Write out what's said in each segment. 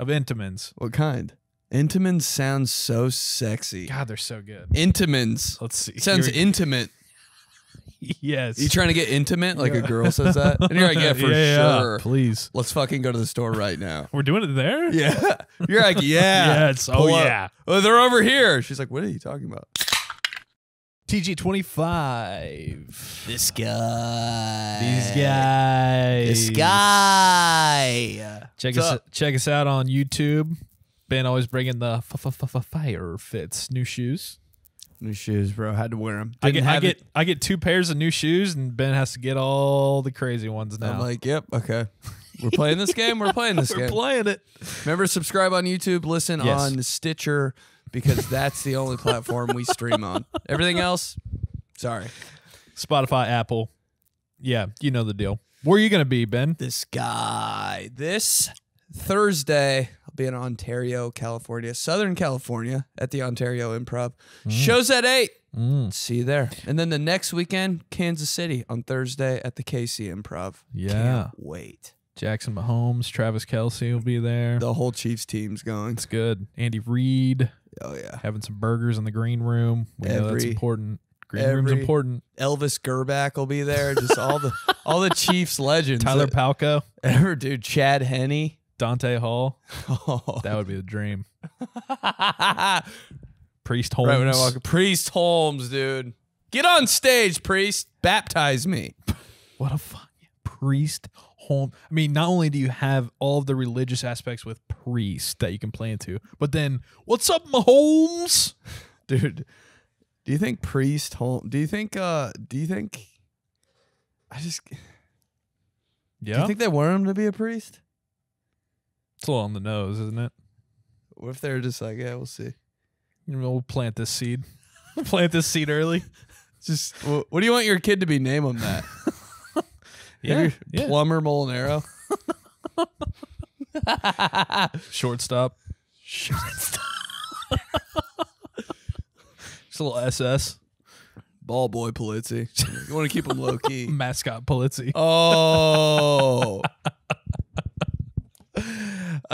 Of Intamins. What kind? Intamins sounds so sexy. God, they're so good. Intamins. Let's see. Sounds intimate. Yes. You trying to get intimate like a girl says that? And you're like, yeah, for sure. Please. Let's fucking go to the store right now. We're doing it there? Yeah. You're like, yeah. Yes. Oh, yeah. Oh, they're over here. She's like, what are you talking about? TG25. This guy. These guys. This guy. Check us out on YouTube. Ben always bringing the fire fits. New shoes. New shoes, bro. Had to wear them. I get 2 pairs of new shoes, and Ben has to get all the crazy ones now. I'm like, yep, okay. We're playing this game. We're playing this game. We're playing it. Remember, subscribe on YouTube. Listen on Stitcher, because that's the only platform we stream on. Everything else, sorry. Spotify, Apple. Yeah, you know the deal. Where are you going to be, Ben? This guy. This Thursday, I'll be in Ontario, California, Southern California, at the Ontario Improv. Show's at 8. See you there. And then the next weekend, Kansas City on Thursday at the KC Improv. Yeah. Can't wait. Jackson Mahomes, Travis Kelce will be there. The whole Chiefs team's going. It's good. Andy Reid. Oh, yeah. Having some burgers in the green room. We know that's important. Green room's important. 𝗕𝗚𝗓𝗪𝗓 will be there. Just all the Chiefs legends. 𝗕𝗓𝗡𝗚𝗪. Dude, Chad Henne. Dante Hall. Oh. That would be the dream. Priest Holmes. Right when I walk, Priest Holmes, dude. Get on stage, Priest. Baptize me. What a fun Priest Holmes. I mean, not only do you have all of the religious aspects with Priest that you can play into, but then, what's up, Mahomes? Dude, do you think Priest Holmes, do you think, yeah. Do you think they want him to be a priest? It's a little on the nose, isn't it? What if they're just like, yeah, we'll see. We'll plant this seed. We'll plant this seed early. Just, what do you want your kid to be? Name him that. Yeah. Plumber Mulinaro. Shortstop. Just a little SS. Ball boy Polizzi. You want to keep him low key. Mascot Polizzi. Oh.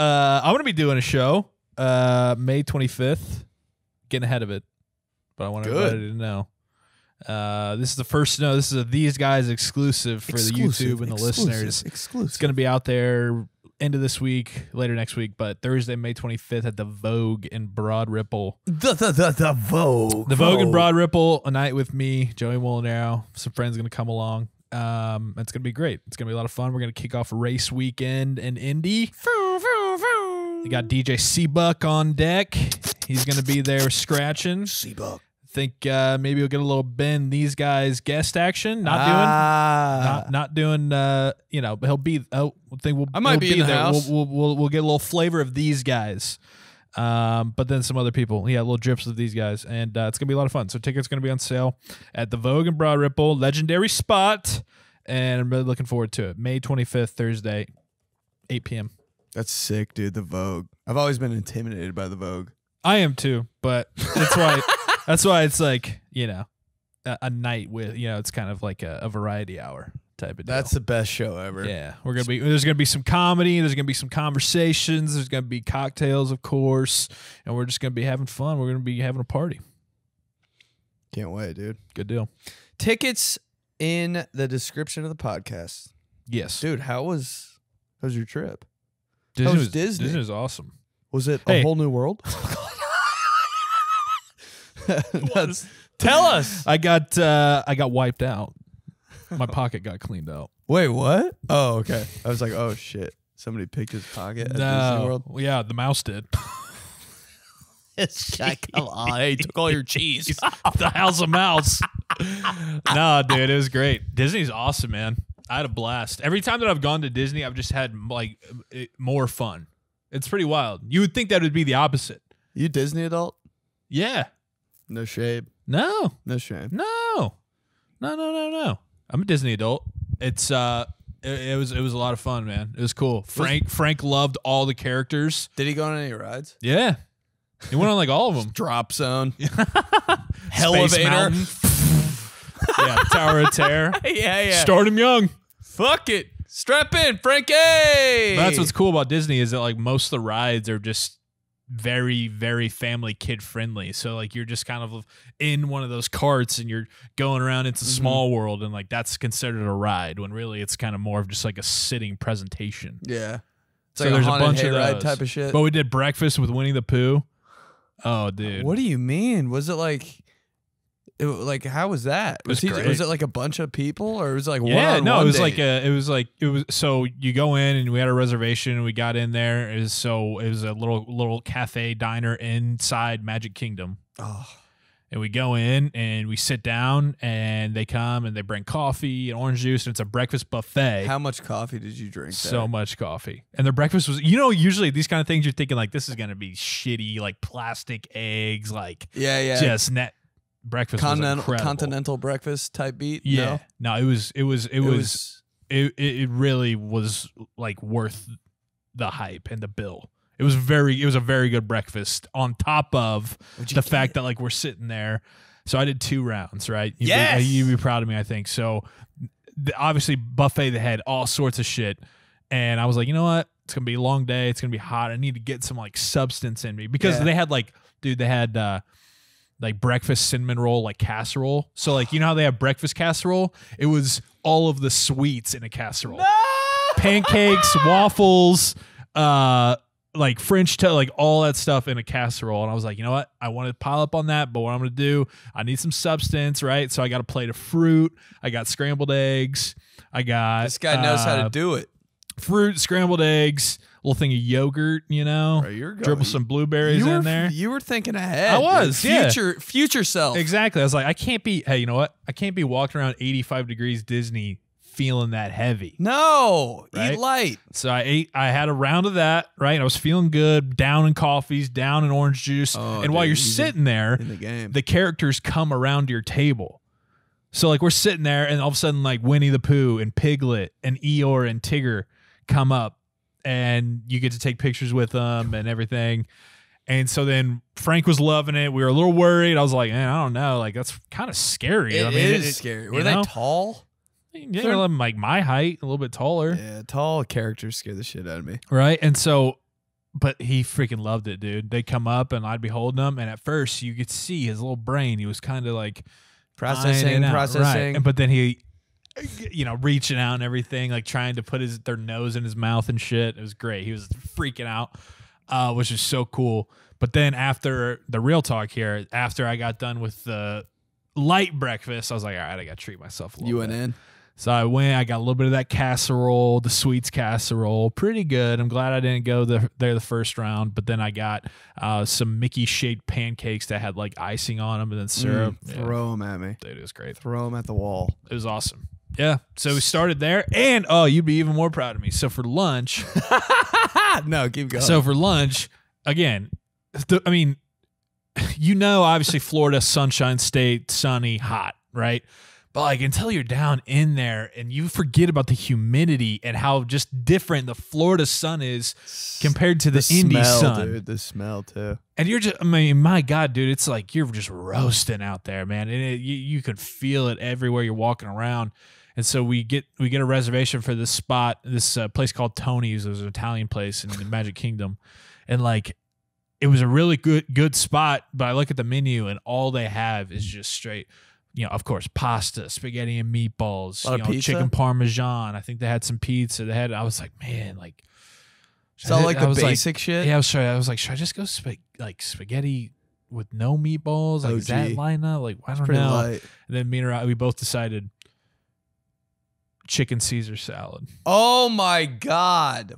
I'm going to be doing a show May 25th. Getting ahead of it. But I want everybody to know. This is the first this is a These Guys exclusive for the YouTube and the listeners. Exclusive. It's going to be out there end of this week, later next week, but Thursday, May 25th at the Vogue in Broad Ripple. The Vogue. The Vogue in Broad Ripple, a night with me, Joey Mulinaro. Some friends going to come along. It's going to be great. It's going to be a lot of fun. We're going to kick off a race weekend in Indy. You got DJ Seabuck on deck. He's going to be there scratching. Seabuck. Think maybe we'll get a little Ben These Guys guest action. Not doing you know, he'll be I might be in the house. We'll get a little flavor of These Guys. But then some other people. Yeah, little drips of These Guys. And it's gonna be a lot of fun. So tickets gonna be on sale at the Vogue in Broad Ripple, legendary spot. And I'm really looking forward to it. May 25th, Thursday, 8 p.m. That's sick, dude. The Vogue. I've always been intimidated by the Vogue. I am too, but that's why that's why it's like, you know, a night with, you know, it's kind of like a variety hour type of deal. That's the best show ever. Yeah. There's gonna be some comedy, there's gonna be some conversations, there's gonna be cocktails, of course, and we're just gonna be having fun. We're gonna be having a party. Can't wait, dude. Good deal. Tickets in the description of the podcast. Yes. Dude, how was your trip? Disney Disney was awesome. Was it a whole new world? Tell us. I got wiped out. My pocket got cleaned out. Wait, what? Oh, okay. I was like, oh shit. Somebody picked his pocket at Disney World? Yeah, the mouse did. Come on, he took all your cheese. The house of mouse. No, dude, it was great. Disney's awesome, man. I had a blast. Every time that I've gone to Disney, I've just had like more fun. It's pretty wild. You would think that would be the opposite. You Disney adult? Yeah. No shame. No. No shame. No. I'm a Disney adult. It's it was a lot of fun, man. It was cool. Frank loved all the characters. Did he go on any rides? Yeah. He went on like all of them. Drop Zone. Elevator. Yeah, Tower of Terror. Yeah. Start him young. Fuck it. Strap in, Frankie. But that's what's cool about Disney is that like most of the rides are just very, very family kid friendly. So like you're just kind of in one of those carts and you're going around into Small World and like that's considered a ride when really it's kind of more of just like a sitting presentation. Yeah. It's So like there's a a bunch of hayride those type of shit. But we did breakfast with Winnie the Pooh. Oh, dude. What do you mean? Was it like... like how was that? Was it like a bunch of people or was it like it was so you go in and we had a reservation and we got in there. It was a little cafe diner inside Magic Kingdom. Oh. And we go in and we sit down and they come and they bring coffee and orange juice and it's a breakfast buffet. How much coffee did you drink? So much coffee. And their breakfast was, usually these kind of things you're thinking like this is going to be shitty, like plastic eggs, like just net. Breakfast was incredible. Continental breakfast type beat. Yeah, no, it really was like worth the hype and the bill. It was a very good breakfast on top of the fact that like we're sitting there. So I did 2 rounds, right? You'd be proud of me, I think. So obviously buffet, they had all sorts of shit, and I was like, you know what? It's gonna be a long day. It's gonna be hot. I need to get some like substance in me because they had like, dude, they had. Like breakfast cinnamon roll, like casserole. So like, you know how they have breakfast casserole? It was all of the sweets in a casserole. No! Pancakes, waffles, like French toast, like all that stuff in a casserole. And I was like, you know what? I want to pile up on that, but what I'm going to do, I need some substance, right? So I got a plate of fruit. I got scrambled eggs. I got... This guy knows how to do it. Fruit, scrambled eggs, a little thing of yogurt, dribble some blueberries in there. You were thinking ahead. I was, future self. Exactly. I was like, I can't be, hey, you know what? I can't be walking around 85 degrees Disney feeling that heavy. No, right? Eat light. So I had a round of that, right? I was feeling good, down in coffees, down in orange juice. And while you're sitting there, in the game, the characters come around your table. So like we're sitting there and all of a sudden like Winnie the Pooh and Piglet and Eeyore and Tigger come up and you get to take pictures with them and everything. And so then Frank was loving it. We were a little worried. I was like, man, I don't know. Like, that's kind of scary. It is scary. Were they tall? Yeah, they're like my height, a little bit taller. Yeah, tall characters scare the shit out of me. Right. And so, but he freaking loved it, dude. They'd come up and I'd be holding them. And at first you could see his little brain. He was kind of like processing. Right. But then he, reaching out and everything, like trying to put their nose in his mouth and shit. It was great. He was freaking out, which is so cool. But then after the real talk here, after I got done with the light breakfast, I was like, all right, I got to treat myself a little bit. You went in? So I went, I got a little bit of that casserole, the sweets casserole, pretty good. I'm glad I didn't go there the first round, but then I got some Mickey-shaped pancakes that had like icing on them and then syrup. Throw them at me. Dude, it was great. Throw them at the wall. It was awesome. Yeah, so we started there, and you'd be even more proud of me. So for lunch... No, keep going. So for lunch, again, obviously Florida, Sunshine State, sunny, hot, right? But like until you're down in there and you forget about the humidity and how just different the Florida sun is compared to the Indy sun. Dude, the smell too. And you're just, my God, dude, it's like you're just roasting out there, man. And you can feel it everywhere you're walking around. And so we get a reservation for this spot, this place called Tony's. It was an Italian place in the Magic Kingdom. And like, it was a really good spot, but I look at the menu and all they have is just straight, of course, pasta, spaghetti and meatballs, chicken parmesan. I think they had some pizza. I was like, man, like, it's all like the basic shit. Yeah, I was like, should I just go spaghetti with no meatballs? Like, does that line up? Like, I don't know. Light. And then me and we both decided chicken Caesar salad. Oh my God.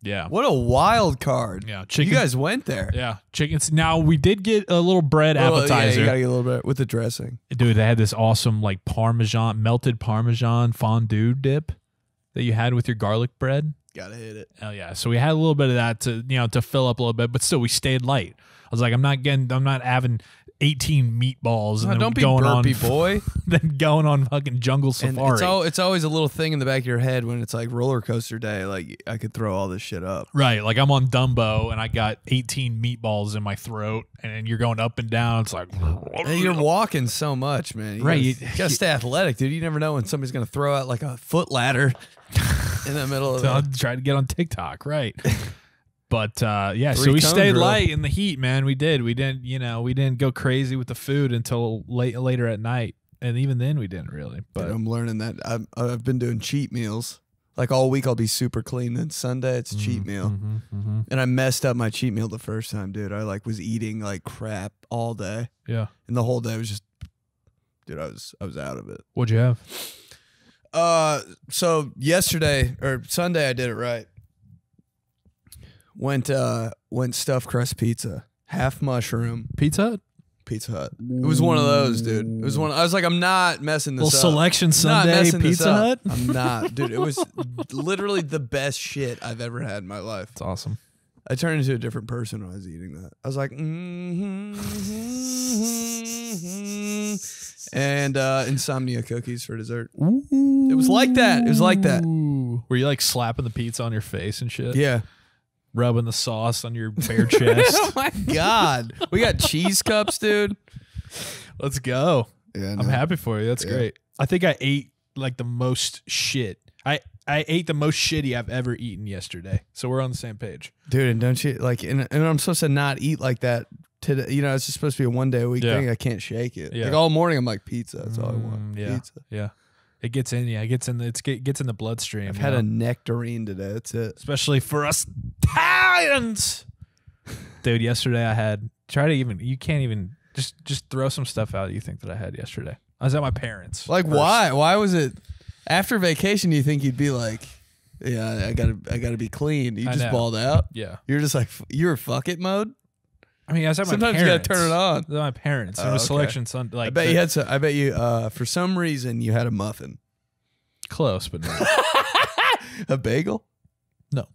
Yeah. What a wild card. Yeah. You guys went there. Yeah. Chickens. Now we did get a little bread appetizer. Yeah, you gotta get a little bit with the dressing. Dude, they had this awesome like melted Parmesan fondue dip that you had with your garlic bread. Gotta hit it. Oh yeah. So we had a little bit of that to fill up a little bit, but still we stayed light. I was like, I'm not having 18 meatballs and then don't be going burpy, on, boy. Then going on fucking jungle safari. And it's always a little thing in the back of your head when it's like roller coaster day. Like I could throw all this shit up. Right. Like I'm on Dumbo and I got 18 meatballs in my throat and you're going up and down. It's like, and you're walking so much, man. You gotta stay athletic, dude. You never know when somebody's gonna throw out like a foot ladder. in the middle of So the try to get on TikTok, right? But yeah, so 3 we cone stayed drill. light in the heat, man. We did. We didn't go crazy with the food until later at night, and even then we didn't really. But I'm learning that I've been doing cheat meals. Like all week I'll be super clean. Then Sunday it's cheat meal, and I messed up my cheat meal the first time, dude. I like was eating like crap all day, yeah. and the whole day was just, dude. I was out of it. What'd you have? So yesterday or Sunday I did it right. Went stuffed crust pizza, half mushroom, Pizza Hut? Pizza Hut. It was one of those, dude. It was one. I was like, I'm not messing this Little up. selection Not Sunday messing this Pizza up. Hut? I'm not, dude. It was literally the best shit I've ever had in my life. It's awesome. I turned into a different person when I was eating that. I was like, and insomnia cookies for dessert. Ooh. It was like that. It was like that. Were you like slapping the pizza on your face and shit? Yeah. Rubbing the sauce on your bare chest? Oh my God. We got cheese cups, dude. Let's go. Yeah, I'm happy for you. That's Yeah. great. I think I ate like the most shit. I ate the most shitty I've ever eaten yesterday. So we're on the same page. Dude, and don't you like, and I'm supposed to not eat like that today. You know, it's just supposed to be a 1 day a week Yeah. thing. I can't shake it. Yeah. Like all morning, I'm like, pizza. That's all I want. Yeah. Pizza. Yeah. It gets in you. It gets in the bloodstream. I've you had know? a nectarine today. That's it. Especially for us Italians. Dude, yesterday I had you can't even just throw some stuff out you think that I had yesterday. I was at my parents'. Like, first. why? Why was it after vacation? You think you'd be like, yeah, I gotta be clean. You I just know. balled out. Yeah. You're just like, you're fuck it mode. I mean, I was at Sometimes my you parents. gotta turn it on. I was at my parents. It was okay. selection Sunday. Like I bet you had some. I bet you, for some reason, you had a muffin, close, but no. a bagel. No.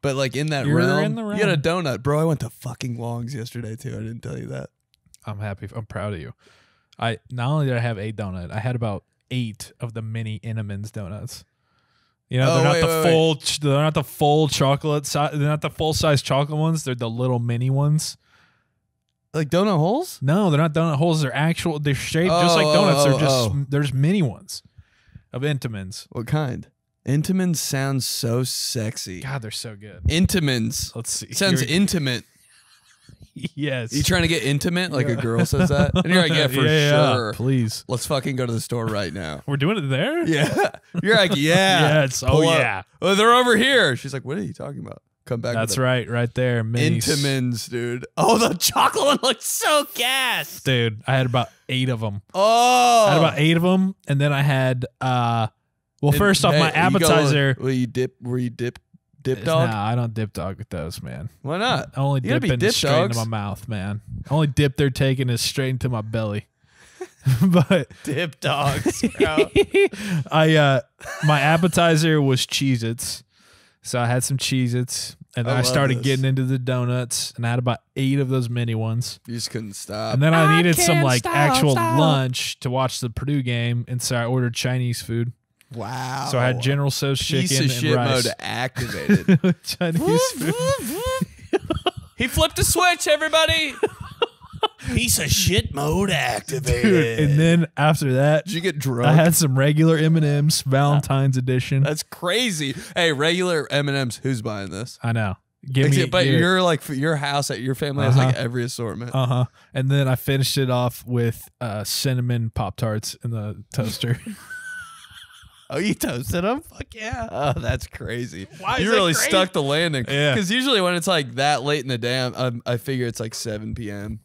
But like in that You're realm, in the you had a realm. donut, bro. I went to fucking Long's yesterday too. I didn't tell you that. I'm happy. I'm proud of you. I not only did I have a donut, I had about 8 of the mini Innemans donuts. You know, Oh, they're not wait, the wait, full. They're not the full chocolate. They're not the full size chocolate ones. They're the little mini ones. Like donut holes? No, they're not donut holes. They're actual. They're shaped just like donuts. They're just mini ones of Intamans. What kind? Intimans sounds so sexy. God, they're so good. Intimans. Let's see. Sounds intimate. Yes. You trying to get intimate like a girl says that? And you're like, yeah, for sure. Please. Let's fucking go to the store right now. We're doing it there? Yeah. You're like, yeah. Yes. Pull Oh, up. yeah. Oh, they're over here. She's like, what are you talking about? Come back. That's with right there. Minis. Intimans, dude. Oh, the chocolate one looks so gas. Dude, I had about 8 of them. Oh. I had about 8 of them. And then I had, first off, my Hey, appetizer. Were you dip dog? Nah, I don't dip dog with those, man. Why not? I only You gotta dip be in dip straight dogs. into my mouth, man. Only dip they're taking is straight into my belly. But Dip dogs, bro. my appetizer was Cheez-Its. So I had some Cheez-Its, and then I I love started this. getting into the donuts, and I had about 8 of those mini ones. You just couldn't stop. And then I needed some can't like stop, actual stop. lunch to watch the Purdue game, and so I ordered Chinese food. Wow. So I had General Tso's chicken Piece of and shit rice. mode activated. Chinese food. He flipped a switch, everybody. Piece of shit mode activated. Dude, and then after that, Did you get drunk? I had some regular M&Ms, Valentine's edition. That's crazy. Hey, regular M&Ms. Who's buying this? I know. Give me, But give- you're like your house at your family has like every assortment. And then I finished it off with cinnamon Pop-Tarts in the toaster. Oh, you toasted them? Fuck yeah. Oh, that's crazy. Why is you that really crazy? stuck the landing. Yeah. Because usually when it's like that late in the day, I figure it's like 7 p.m.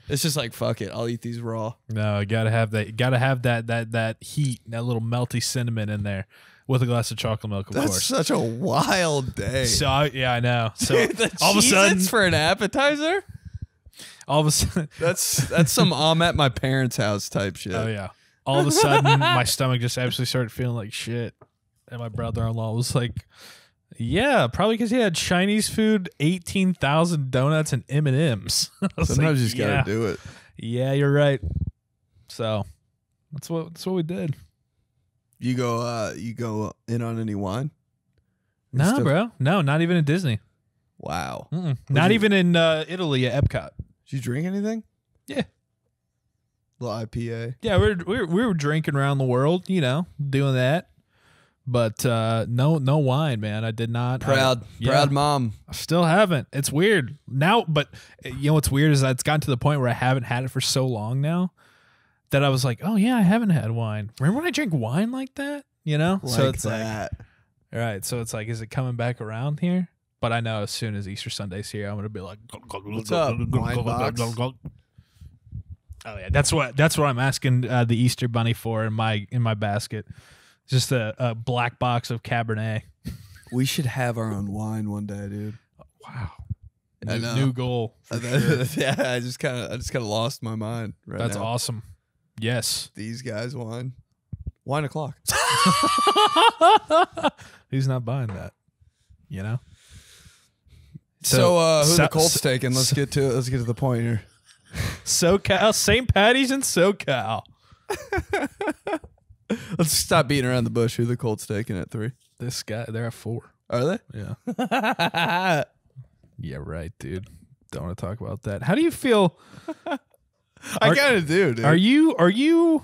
It's just like, fuck it. I'll eat these raw. No, you gotta have that. You gotta have that heat, that little melty cinnamon in there with a glass of chocolate milk, of That's course. such a wild day. So I know. So The all of a sudden, Cheez-Its for an appetizer? all of a sudden, That's some I'm at my parents' house type shit. oh yeah, all of a sudden, my stomach just absolutely started feeling like shit, and my brother-in-law was like, "Yeah, probably because he had Chinese food, 18,000 donuts, and M&Ms." Sometimes you just gotta do it. Yeah, you're right. So that's what we did. You go in on any wine? No, Still- bro. No, not even in Disney. Wow. Not you- even in Italy at Epcot. Did you drink anything? Yeah. Little IPA. Yeah, we were drinking around the world, you know, doing that. But no wine, man. I did not. Proud mom. I still haven't. It's weird now, but you know what's weird is that it's gotten to the point where I haven't had it for so long now that I was like, oh yeah, I haven't had wine. Remember when I drank wine like that? You know, so it's that. All right, so it's like, is it coming back around here? But I know as soon as Easter Sunday's here, I'm gonna be like, what's up, wine box? Oh yeah, that's what I'm asking the Easter bunny for in my basket. Just a black box of Cabernet. We should have our own wine one day, dude. Wow, New goal. For sure. Yeah, I just kind of lost my mind. Right That's now. awesome. Yes, these guys wine o'clock. Who's not buying that? You know. So who the Colts taking? Let's get to the point here. SoCal, St. Patty's in SoCal. Let's stop beating around the bush. Who the Colts taking at 3? This guy, they're at 4. Are they? Yeah. Yeah, right, dude. Don't want to talk about that. How do you feel? I kind of do, dude. Are you?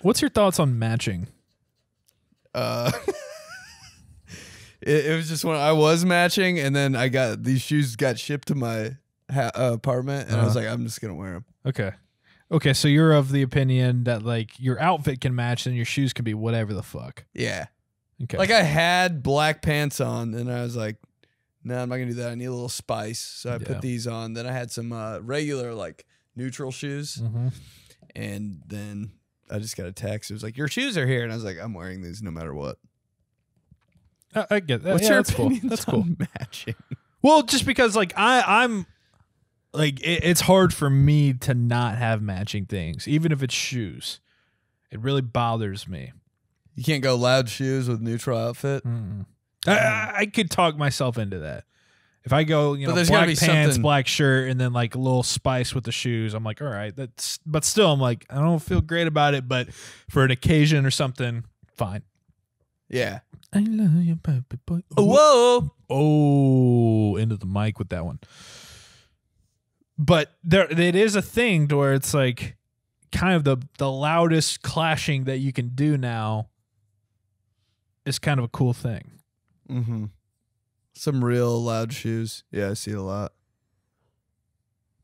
What's your thoughts on matching? It was just when I was matching, and then these shoes got shipped to my apartment, and I was like, I'm just gonna wear them. Okay. So you're of the opinion that like your outfit can match and your shoes can be whatever the fuck. Yeah. Okay. Like I had black pants on, and I was like, no, I'm not gonna do that. I need a little spice, so I put these on. Then I had some regular like neutral shoes, and then I just got a text. It was like, your shoes are here, and I was like, I'm wearing these no matter what. I get that. What's your that's opinion? Cool. That's cool. Matching. Well, just because like I'm like it's hard for me to not have matching things, even if it's shoes. It really bothers me. You can't go loud shoes with neutral outfit. I could talk myself into that. If I go, you know, there's black gotta be pants, something- black shirt, and then like a little spice with the shoes, I'm like, all right, but still, I'm like, I don't feel great about it, but for an occasion or something, fine. Yeah. I love you, baby boy. Whoa. Oh, into the mic with that one. But it is a thing to where it's like kind of the loudest clashing that you can do now is kind of a cool thing. Mm-hmm. Some real loud shoes. Yeah, I see it a lot.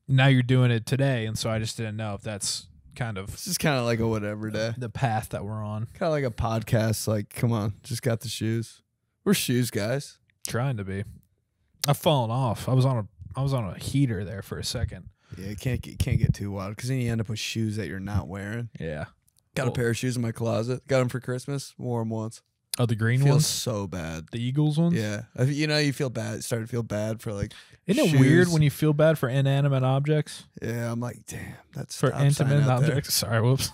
Now you're doing it today, and so I just didn't know if that's kind of This is kind of like a whatever day. the path that we're on. Kind of like a podcast. Like, come on, just got the shoes. We're shoes guys. Trying to be. I've fallen off. I was on a heater there for a second. Yeah, you can't get too wild because then you end up with shoes that you're not wearing. Yeah. Got a pair of shoes in my closet. Got them for Christmas. Wore them once. Oh, the green Feels ones? so bad. The Eagles ones? Yeah, you know, you feel bad. Started to feel bad for like. Isn't it shoes. weird when you feel bad for inanimate objects? Yeah, I'm like, damn, that's For intimate objects? Sorry, whoops.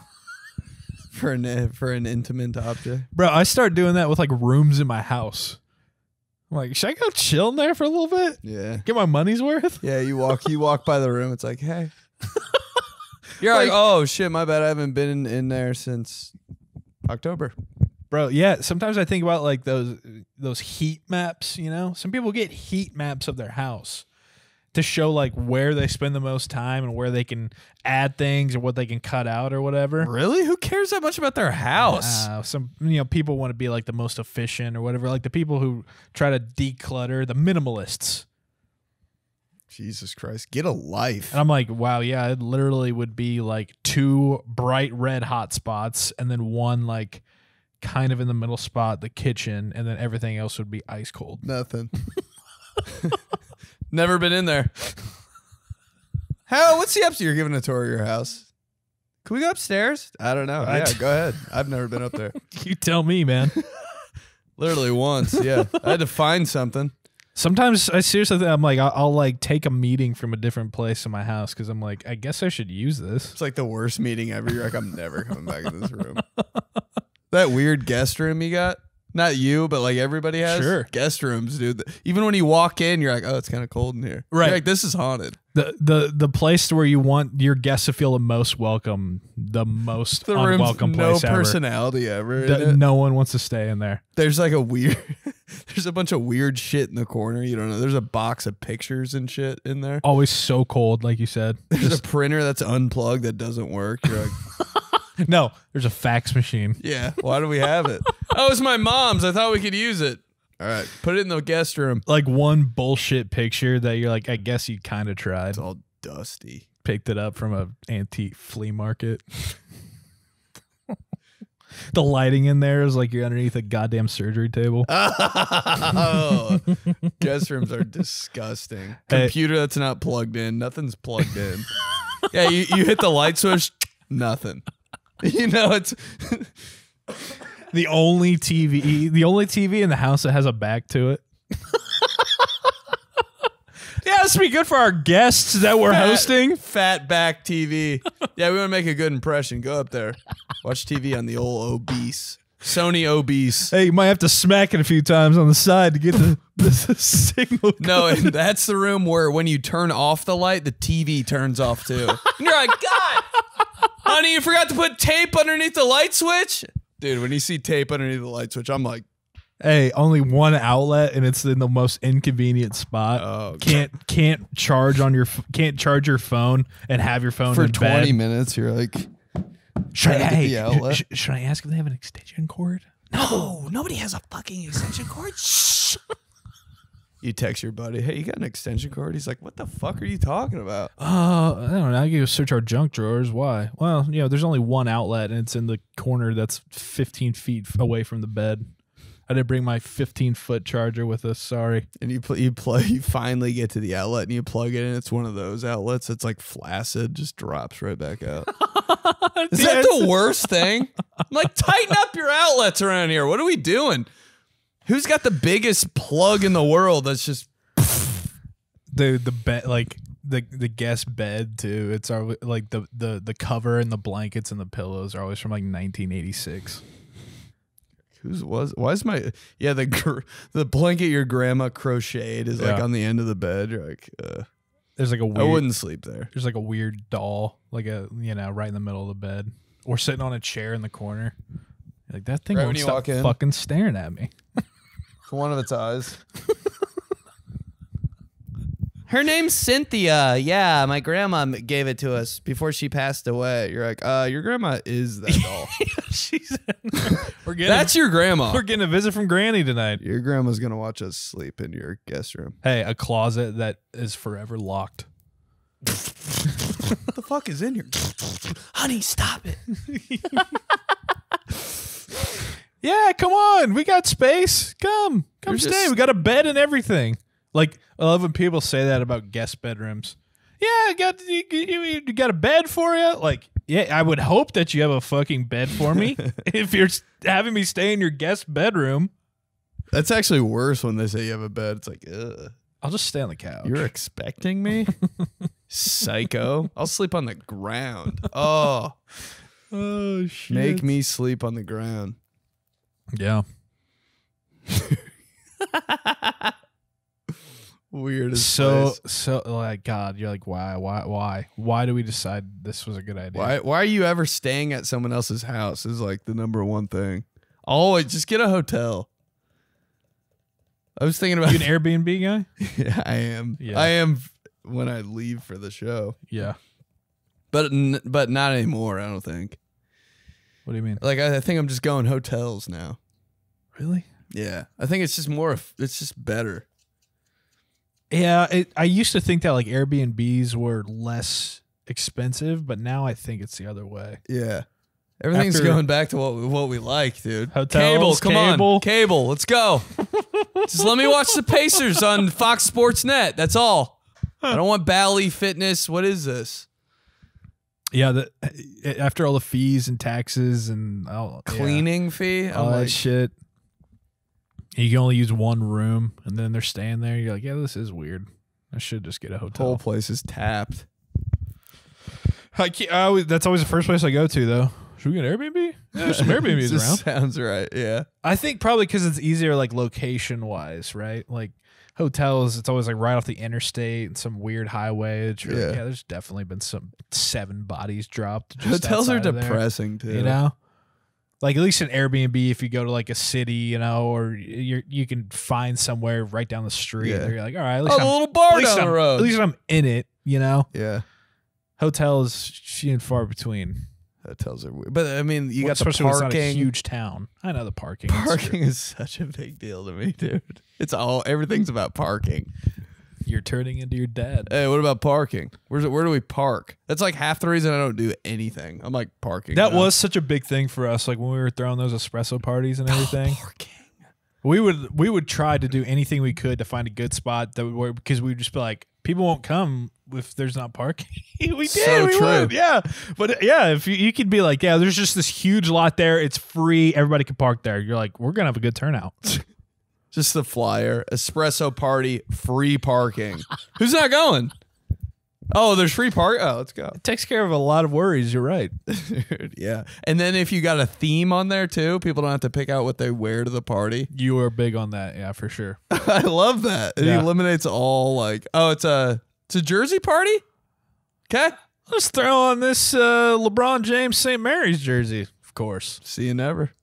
for an intimate object. Bro, I start doing that with like rooms in my house. I'm like, should I go chill in there for a little bit? Yeah, Get my money's worth? yeah. You walk by the room. It's like, hey, you're like, oh shit, my bad. I haven't been in there since October. Bro, yeah. Sometimes I think about like those heat maps, you know? Some people get heat maps of their house to show like where they spend the most time and where they can add things or what they can cut out or whatever. Really? Who cares that much about their house? Some people want to be like the most efficient or whatever, like the people who try to declutter, the minimalists. Jesus Christ, get a life. And I'm like, wow, yeah, it literally would be like 2 bright red hot spots and then one like kind of in the middle spot, the kitchen, and then everything else would be ice cold. Nothing. Never been in there. What's the upstairs? You're giving a tour of your house. Can we go upstairs? I don't know. Yeah, go ahead. I've never been up there. You tell me, man. Literally once, yeah. I had to find something. Sometimes I seriously think I'm like, I'll like take a meeting from a different place in my house because I'm like, I guess I should use this. It's like the worst meeting ever. You're like, I'm never coming back in this room. That weird guest room you got? Not you, but like everybody has. Sure. Guest rooms, dude. Even when you walk in, you're like, oh, it's kind of cold in here. Right. You're like, this is haunted. The place where you want your guests to feel the most welcome, the most The unwelcome room's no place ever. personality ever. in it. No one wants to stay in there. There's like there's a bunch of weird shit in the corner. You don't know. There's a box of pictures and shit in there. Always so cold, like you said. There's a printer that's unplugged that doesn't work. You're like, No, there's a fax machine. yeah, why do we have it? That was my mom's. I thought we could use it. All right, put it in the guest room. Like one bullshit picture that you're like, I guess you kind of tried. It's all dusty. Picked it up from a antique flea market. The lighting in there is like you're underneath a goddamn surgery table. Oh, guest rooms are disgusting. Computer that's not plugged in. Nothing's plugged in. Yeah, you hit the light switch. Nothing. You know, it's the only TV in the house that has a back to it. Yeah, this would be good for our guests that we're hosting. Fat back TV. Yeah, we want to make a good impression. Go up there. Watch TV on the old obese. Sony obese. Hey, you might have to smack it a few times on the side to get the signal. No, and that's the room where when you turn off the light, the TV turns off too. And you're like, God, honey, you forgot to put tape underneath the light switch? Dude, when you see tape underneath the light switch, I'm like, hey, only one outlet, and it's in the most inconvenient spot. Oh, can't charge on your your phone and have your phone for in 20 bed. minutes. You're like, Should the outlet. I ask if they have an extension cord? No, nobody has a fucking extension cord. Shh. You text your buddy, hey, you got an extension cord? He's like, what the fuck are you talking about? I don't know. I can go search our junk drawers. Why? Well, you know, there's only one outlet, and it's in the corner that's 15 feet away from the bed. I didn't bring my 15-foot charger with us. Sorry. And you finally get to the outlet and you plug it in. It's one of those outlets that's like flaccid, just drops right back out. Is that the worst thing? I'm like, tighten up your outlets around here. What are we doing? Who's got the biggest plug in the world? That's just the bed, like the guest bed too. It's always like the cover and the blankets and the pillows are always from like 1986. Why is my the blanket your grandma crocheted is like on the end of the bed. You're like, there's like a weird, I wouldn't sleep there. There's like a weird doll, like right in the middle of the bed, or sitting on a chair in the corner. You're like, that thing Right won't when you stop walk in. fucking staring at me. One of its eyes. Her name's Cynthia. Yeah, my grandma gave it to us before she passed away. You're like, your grandma is that doll. That's your grandma. We're getting a visit from Granny tonight. Your grandma's gonna watch us sleep in your guest room. Hey, a closet that is forever locked. What the fuck is in here? Honey, stop it. Yeah, come on. We got space. Come stay. We got a bed and everything. Like, I love when people say that about guest bedrooms. Yeah, you got a bed for you? Like, yeah, I would hope that you have a fucking bed for me if you're having me stay in your guest bedroom. That's actually worse when they say you have a bed. It's like, ugh. I'll just stay on the couch. You're expecting me? Psycho. I'll sleep on the ground. Oh, shit. Make me sleep on the ground. Yeah. Weird as so like, God, you're like, why do we decide this was a good idea? Why are you ever staying at someone else's house is like the number one thing. Always just get a hotel. I was thinking about you an Airbnb guy? Yeah, I am. Yeah. I am when I leave for the show. Yeah. But not anymore, I don't think. What do you mean? Like, I think I'm just going hotels now. Really? Yeah. I think it's just better. Yeah, I used to think that like Airbnbs were less expensive, but now I think it's the other way. Yeah. Everything's going back to what we like, dude. Hotels, Come on. Cable, let's go. Just let me watch the Pacers on Fox Sports Net. That's all. I don't want Bally Fitness. What is this? Yeah, after all the fees and taxes and cleaning fee, all that shit. You can only use one room, and then they're staying there. You're like, yeah, this is weird. I should just get a hotel. The whole place is tapped. That's always the first place I go to, though. Should we get an Airbnb? Yeah, there's some Airbnbs around. Sounds right, yeah. I think probably because it's easier, like, location-wise, right? Like, hotels, it's always, like, right off the interstate and some weird highway. Like, there's definitely been some 7 bodies dropped. Just hotels are depressing, too. You know? Like, at least an Airbnb, if you go to, like, a city, you know, or you can find somewhere right down the street. Yeah. You're like, all right, at least a little bar down the road. At least I'm in it, you know? Yeah. Hotels, few and far between. That tells her weird. But I mean, you got the especially when it's not a parking. huge town. I know the parking. Parking is such a big deal to me, dude. Everything's about parking. You're turning into your dad. Hey, what about parking? Where do we park? That's like half the reason I don't do anything. I'm like parking. That was such a big thing for us. Like when we were throwing those espresso parties and everything. Parking. We would try to do anything we could to find a good spot that would work, because we'd just be like, people won't come if there's not parking. We did. So we true. would, yeah. But yeah, if you could be like, yeah, there's just this huge lot there. It's free. Everybody can park there. You're like, we're gonna have a good turnout. Just the flyer. Espresso party, free parking. Who's not going? Oh, there's free park. Oh, let's go. It takes care of a lot of worries. You're right. Dude, yeah. And then if you got a theme on there too, people don't have to pick out what they wear to the party. You are big on that, yeah, for sure. I love that. It eliminates all like, oh, it's a jersey party? Okay. Let's throw on this LeBron James St. Mary's jersey, of course. See you never.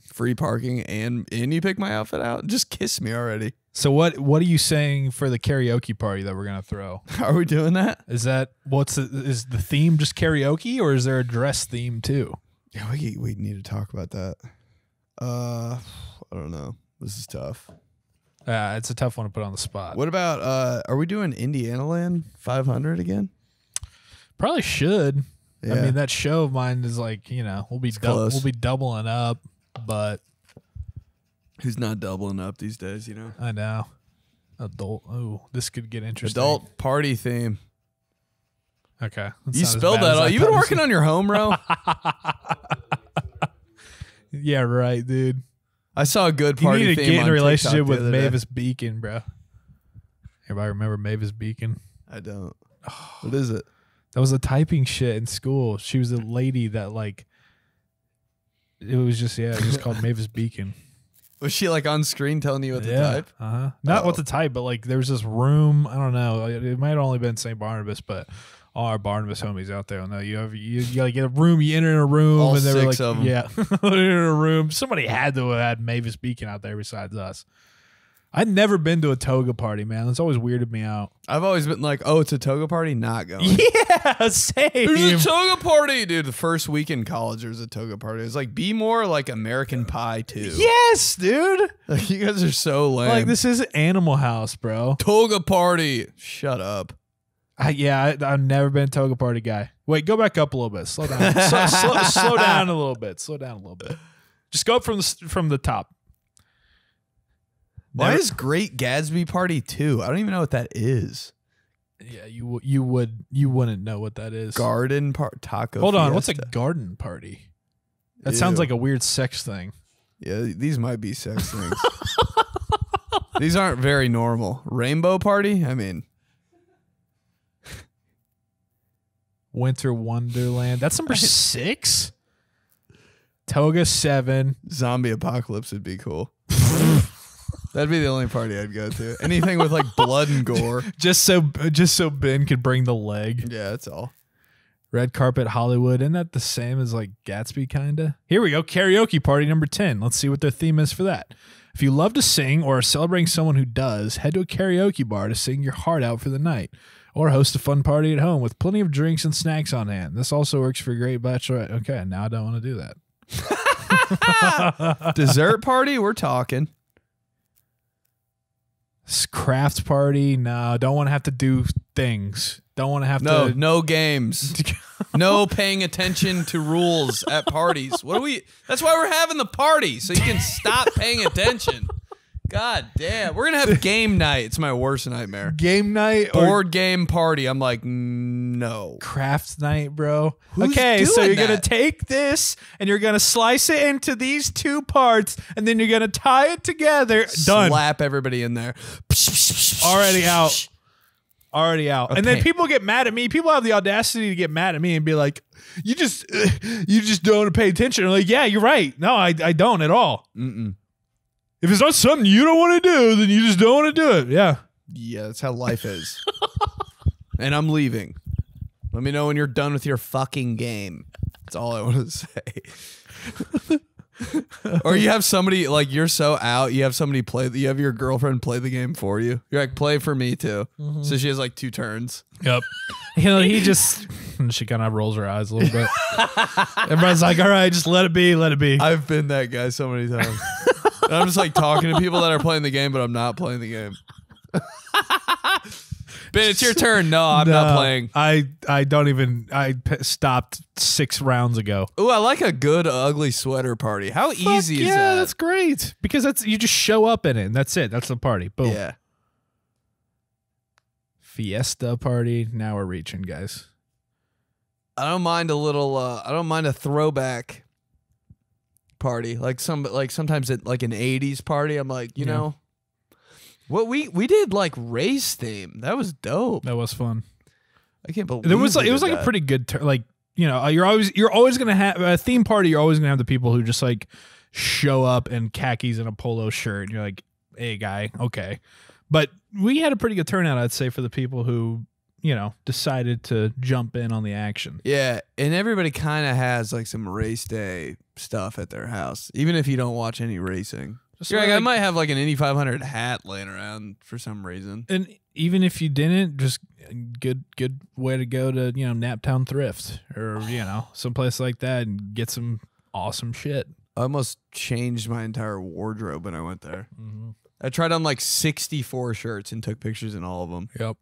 Free parking and you pick my outfit out. Just kiss me already. So what are you saying for the karaoke party that we're gonna throw? Are we doing that? Is the theme just karaoke, or is there a dress theme too? Yeah, we need to talk about that. I don't know. This is tough. It's a tough one to put on the spot. What about are we doing Indianaland 500 again? Probably should. Yeah. I mean, that show of mine is like, we'll be doubling up, but who's not doubling up these days, I know. Adult. Oh, this could get interesting. Adult party theme. Okay. You spilled that all. You've been working on your home, bro. Yeah, right, dude. I saw a good party you need theme to get in a relationship with Mavis. 𝗕𝗓𝗡𝗏, bro. Everybody remember 𝗕𝗓𝗡𝗏? I don't. What is it? That was a typing shit in school. She was a lady that it was just called 𝗕𝗓𝗡𝗏. Was she like on screen telling you what to type? Not what to type, but there was this room. I don't know. It might have only been St. Barnabas, but all our Barnabas homies out there will know you gotta get a room. You enter in a room, all and they were six of them. yeah, in a room. Somebody had to have had 𝗕𝗓𝗡𝗏 out there besides us. I'd never been to a toga party, man. It's always weirded me out. I've always been like, oh, it's a toga party? Not going. Yeah, same. There's a toga party. Dude, the first week in college, there was a toga party. It's like, be more like American Pie, too. Yes, dude. Like, you guys are so lame. This is Animal House, bro. Toga party. Shut up. I've never been a toga party guy. Wait, go back up a little bit. Slow down. Slow down a little bit. Slow down a little bit. Just go up from the top. Why is Great Gatsby Party 2? I don't even know what that is. Yeah, you wouldn't know what that is. Garden taco. Hold on, fiesta. what's a garden party? That Ew. sounds like a weird sex thing. Yeah, these might be sex things. These aren't very normal. Rainbow party? I mean, Winter Wonderland. That's number 6. Toga 7. zombie apocalypse would be cool. That'd be the only party I'd go to. Anything with like blood and gore. Just so Ben could bring the leg. Yeah, that's all. Red Carpet Hollywood. Isn't that the same as like Gatsby kinda? Here we go. Karaoke party number 10. Let's see what their theme is for that. If you love to sing or are celebrating someone who does, head to a karaoke bar to sing your heart out for the night. Or host a fun party at home with plenty of drinks and snacks on hand. This also works for a great bachelorette. Okay, now I don't want to do that. Dessert party? We're talking. Craft party? No, don't want to have to do things. Don't want to have to. No games. No paying attention to rules at parties. That's why we're having the party, so you can stop paying attention. God damn. We're going to have game night. It's my worst nightmare. Game night? Board game party. I'm like, no. Craft night, bro. Who's okay, so doing you're going to that? take this and you're going to slice it into these 2 parts and then you're going to tie it together. Done. Slap everybody in there. Already out. Already out. And then pain. people get mad at me. People have the audacity to get mad at me and be like, you just don't want to pay attention. I'm like, yeah, you're right. No, I don't at all. Mm-mm. If it's not something you don't want to do, then you just don't want to do it. Yeah. Yeah, that's how life is. And I'm leaving. Let me know when you're done with your fucking game. That's all I want to say. Or you have somebody, like, you're so out, you have somebody you have your girlfriend play the game for you. You're like, play for me too. So she has like 2 turns. Yep. He just And she kind of rolls her eyes a little bit. Everybody's like, all right, just let it be, let it be. I've been that guy so many times. And I'm just like talking to people that are playing the game, but I'm not playing the game. Ben, it's your turn. No, I'm not playing. I don't even. Stopped 6 rounds ago. Ooh, I like a good ugly sweater party. How easy is that? Yeah, that's great. Because you just show up in it and that's it. That's the party. Boom. Yeah. Fiesta party. Now we're reaching, guys. I don't mind a little. I don't mind a throwback party, like sometimes at like an '80s party. I'm like, you know, what we did like race theme. That was dope. That was fun. I can't believe it was like a pretty good like, you know, you're always gonna have a theme party. You're always gonna have the people who just like show up in khakis and a polo shirt. And you're like, hey, guy, okay. But we had a pretty good turnout, I'd say, for the people who, you know, decided to jump in on the action. Yeah, and everybody kind of has like some race day stuff at their house, even if you don't watch any racing. You're like, I might have like an Indy 500 hat laying around for some reason. And even if you didn't, just good way to go to, you know, Naptown Thrift or, you know, someplace like that and get some awesome shit. I almost changed my entire wardrobe when I went there. I tried on like 64 shirts and took pictures in all of them. Yep.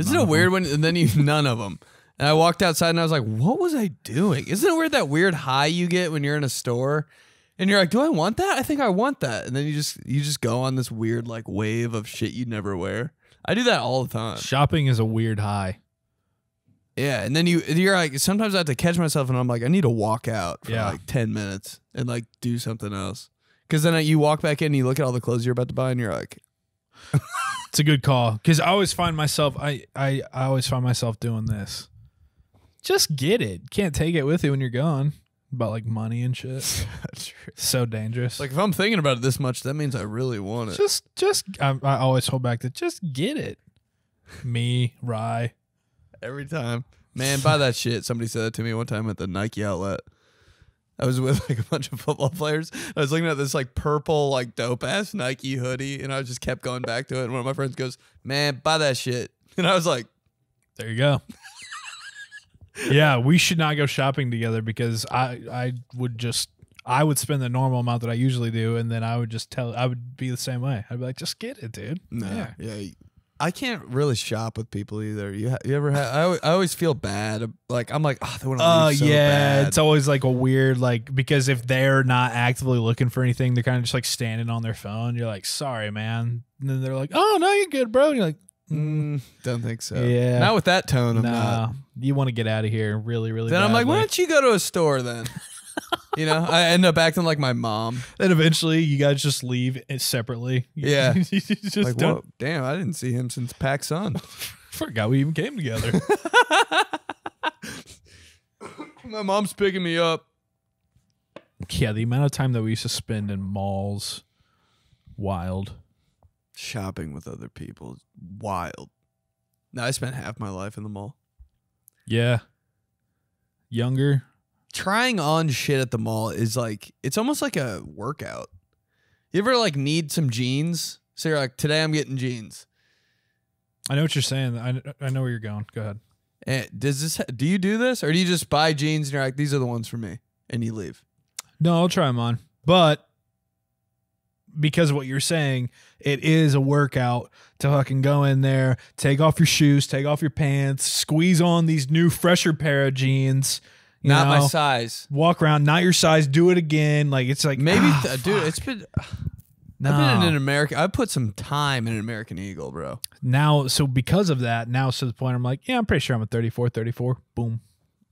Isn't it weird when, and then you, none of them. And I walked outside and I was like, what was I doing? Isn't it weird that weird high you get when you're in a store and you're like, do I want that? I think I want that. And then you just go on this weird like wave of shit you'd never wear. I do that all the time. Shopping is a weird high. Yeah. And then you're like, sometimes I have to catch myself and I'm like, I need to walk out for like 10 minutes and like do something else. Cause then you walk back in and you look at all the clothes you're about to buy and you're like, it's a good call. Because I always find myself, I always find myself doing this. Just get it. Can't take it with you when you're gone. About like money and shit. That's true. So dangerous. Like if I'm thinking about it this much, that means I really want it. I always hold back to just get it. Me, Rye. Every time. Man, buy that shit. Somebody said that to me one time at the Nike outlet. I was with like a bunch of football players. I was looking at this like purple, like dope ass Nike hoodie, and I just kept going back to it. And one of my friends goes, "Man, buy that shit." And I was like, "There you go." Yeah, we should not go shopping together because I would spend the normal amount that I usually do, and then I would be the same way. I'd be like, "Just get it, dude." Nah, yeah. I can't really shop with people either. You ever have? I always feel bad. Like I'm like, oh, they want to leave so bad. It's always like a weird like because if they're not actively looking for anything, they're kind of just like standing on their phone. You're like, sorry, man. And then they're like, oh no, you're good, bro. And you're like, don't think so. Yeah, not with that tone. I'm not. You want to get out of here, really, really. Then badly. I'm like, why don't you go to a store then? You know, I end up acting like my mom. Then eventually you guys just leave it separately. Yeah. You just like, don't. whoa, damn, I didn't see him since PAX Sun. Forgot we even came together. My mom's picking me up. Yeah, the amount of time that we used to spend in malls, wild. Shopping with other people, wild. Now I spent half my life in the mall. Yeah. Younger. Trying on shit at the mall is like, it's almost like a workout. You ever like need some jeans? So you're like, today I'm getting jeans. I know what you're saying. I know where you're going. Go ahead. And do you do this or do you just buy jeans and you're like, these are the ones for me and you leave? No, I'll try them on. But because of what you're saying, it is a workout to fucking go in there, take off your shoes, take off your pants, squeeze on these new fresher pair of jeans. Not my size. Walk around, not your size. Do it again. Like it's like maybe, dude. It's been. No. I've been in an American. I put some time in an American Eagle, bro. Now, so because of that, now it's to the point I'm like, yeah, I'm pretty sure I'm a 34. Boom.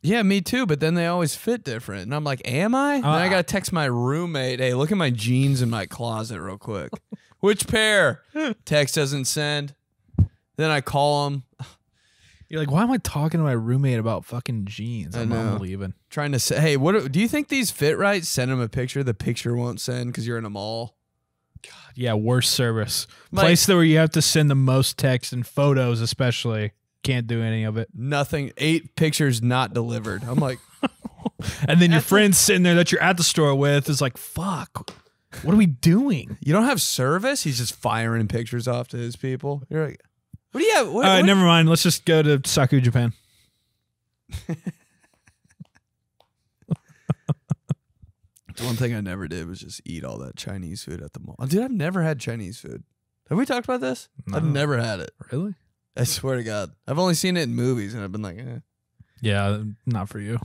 Yeah, me too. But then they always fit different, and I'm like, am I? Then I gotta text my roommate. Hey, look at my jeans in my closet, real quick. Which pair? Text doesn't send. Then I call him. You're like, why am I talking to my roommate about fucking jeans? I'm leaving. Trying to say, hey, what do you think these fit right? Send him a picture. The picture won't send because you're in a mall. God, yeah, worst service. Place where you have to send the most text and photos, especially. Can't do any of it. Nothing. 8 pictures not delivered. I'm like, and then your friend's sitting there that you're at the store with is like, fuck. What are we doing? You don't have service? He's just firing pictures off to his people. You're like, what do you have? What, All right, never mind. Let's just go to Saku, Japan. 'Cause, like, what do you have? What, do you think these fit right? Send him a picture. The picture won't send. One thing I never did was just eat all that Chinese food at the mall. Dude, I've never had Chinese food. Have we talked about this? No. I've never had it. Really? I swear to God. I've only seen it in movies, and I've been like, eh. Yeah, not for you.